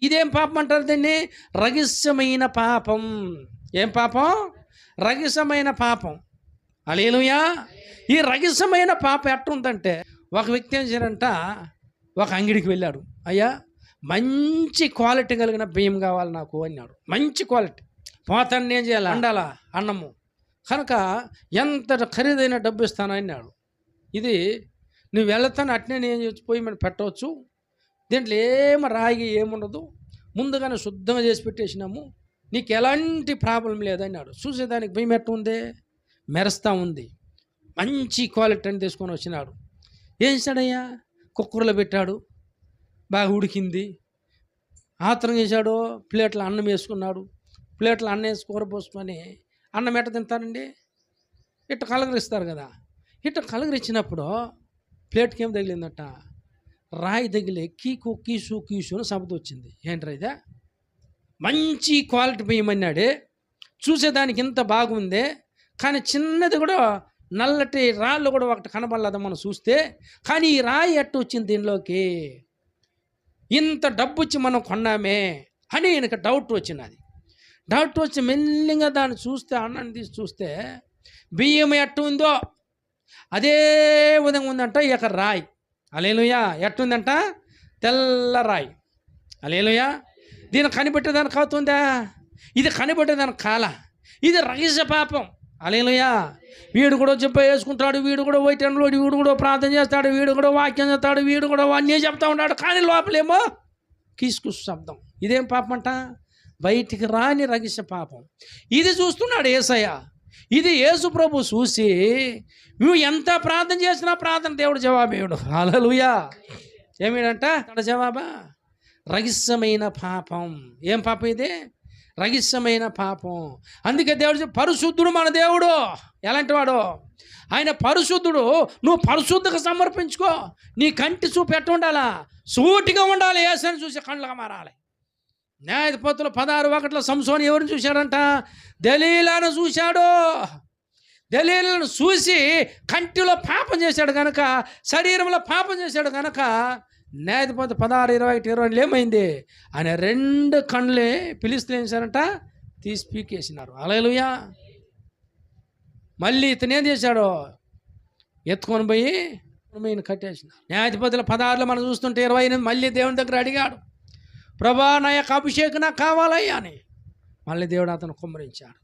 ఇదేం పాపం అంటారు దీన్ని? రహస్యమైన పాపం. ఏం పాపం? రహస్యమైన పాపం. హల్లెలూయా. ఈ రహస్యమైన పాపం ఎట్టుందంటే, ఒక వ్యక్తి ఏం చేశారంట, ఒక అంగడికి వెళ్ళాడు. అయ్యా, మంచి క్వాలిటీ కలిగిన బియ్యం కావాలి నాకు అన్నాడు. మంచి క్వాలిటీ. పోతాను ఏం చేయాలి? వండాలా అన్నము. కనుక ఎంత ఖరీదైన డబ్బు ఇస్తాను అన్నాడు. ఇది నువ్వు వెళతాను అట్నే నేను పోయి మనం పెట్టవచ్చు, దీంట్లో ఏమి రాయి ఏముండదు, ముందుగానే శుద్ధంగా చేసి పెట్టేసినాము, నీకు ఎలాంటి ప్రాబ్లం లేదన్నాడు. చూసేదానికి బియ్యం ఎట్టు ఉంది? మెరుస్తూ ఉంది. మంచి క్వాలిటీ అని తీసుకొని వచ్చినాడు. ఏం చేశాడయ్యా? కుక్కర్లో పెట్టాడు, బాగా ఉడికింది. ఆత్రం చేశాడు, ప్లేట్లో అన్నం వేసుకున్నాడు. ప్లేట్లో అన్నం వేసి కూర పోసుకొని, అన్నం ఎట్ట తింటారండి? ఇట్ట కలగరిస్తారు కదా. ఇట్ట కలగరిచ్చినప్పుడు ప్లేట్కి ఏం తగిలిందట? రాయి తగిలి కీకు కీసు కీసు అని శబ్దం వచ్చింది. ఏంట్రా ఇదే? మంచి క్వాలిటీ బియ్యం అన్నాడే, చూసేదానికి ఇంత బాగుంది, కానీ చిన్నది కూడా నల్లటి రాళ్ళు కూడా ఒకటి కనబడలేదు మనం చూస్తే. కానీ ఈ రాయి ఎట్టు వచ్చింది దీనిలోకి? ఇంత డబ్బు వచ్చి మనం కొన్నామే అని ఈయనకు డౌట్ వచ్చినది. డౌట్ వచ్చి మెల్లిగా దాన్ని చూస్తే, అన్నాన్ని తీసి చూస్తే బియ్యం ఎట్టు ఉందో అదే విధంగా ఉందంట. ఇక రాయి. హల్లెలూయా. ఎట్టుందంట? తెల్ల రాయి. హల్లెలూయా. దీన్ని కనిపెట్టేదానికి అవుతుందా? ఇది కనిపెట్టేదానికి కాల. ఇది రహస్య పాపం. హల్లెలూయా. వీడు కూడా చెప్ప వేసుకుంటాడు, వీడు కూడా వైటంలో, వీడు కూడా ప్రార్థన చేస్తాడు, వీడు కూడా వాక్యం చేస్తాడు, వీడు కూడా అన్నీ చెప్తా ఉన్నాడు, కానీ లోపలేమో కిస్కుస్ శబ్దం. ఇదేం పాపం అంట? బయటికి రాని రహస్య పాపం. ఇది చూస్తున్నాడు యేసయ్య. ఇది యేసు ప్రభు చూసి, నువ్వు ఎంత ప్రార్థన చేసినా ప్రార్థన దేవుడు జవాబేయుడు. హల్లెలూయా. ఏమిడంట తన జవాబా? రహస్యమైన పాపం. ఏం పాపం ఇది? రహస్యమైన పాపం. అందుకే దేవుడు పరిశుద్ధుడు మన దేవుడు. ఎలాంటి వాడు? ఆయన పరిశుద్ధుడు. నువ్వు పరిశుద్ధంగా సమర్పించుకో. నీ కంటి చూపు ఎట్టు ఉండాలా? సూటిగా ఉండాలి. యేసుని చూసి కళ్ళగా మారాలి. న్యాయాధిపతులు 16:1 సంసోను ఎవరిని చూశాడంట? దలీలాను చూశాడు. దలీలను చూసి కంటిలో పాపం చేశాడు కనుక, శరీరంలో పాపం చేశాడు కనుక, న్యాయాధిపతి 16:21 ఏమైంది? ఆయన 2 కళ్ళే పిలిస్తే ఏం చేశారంట? తీసి పీకేసినారు. హల్లెలూయా. మళ్ళీ ఇతను ఏం చేశాడు? ఎత్తుకొని పోయి కట్టేసినారు. న్యాయాధిపతుల 16లో మనం చూస్తుంటే 28 మళ్ళీ దేవుని దగ్గర అడిగాడు, ప్రభా నా యొక్క అభిషేకం నాకు కావాలయ్యా అని. మళ్ళీ దేవుడు అతను కుమ్మరించాడు.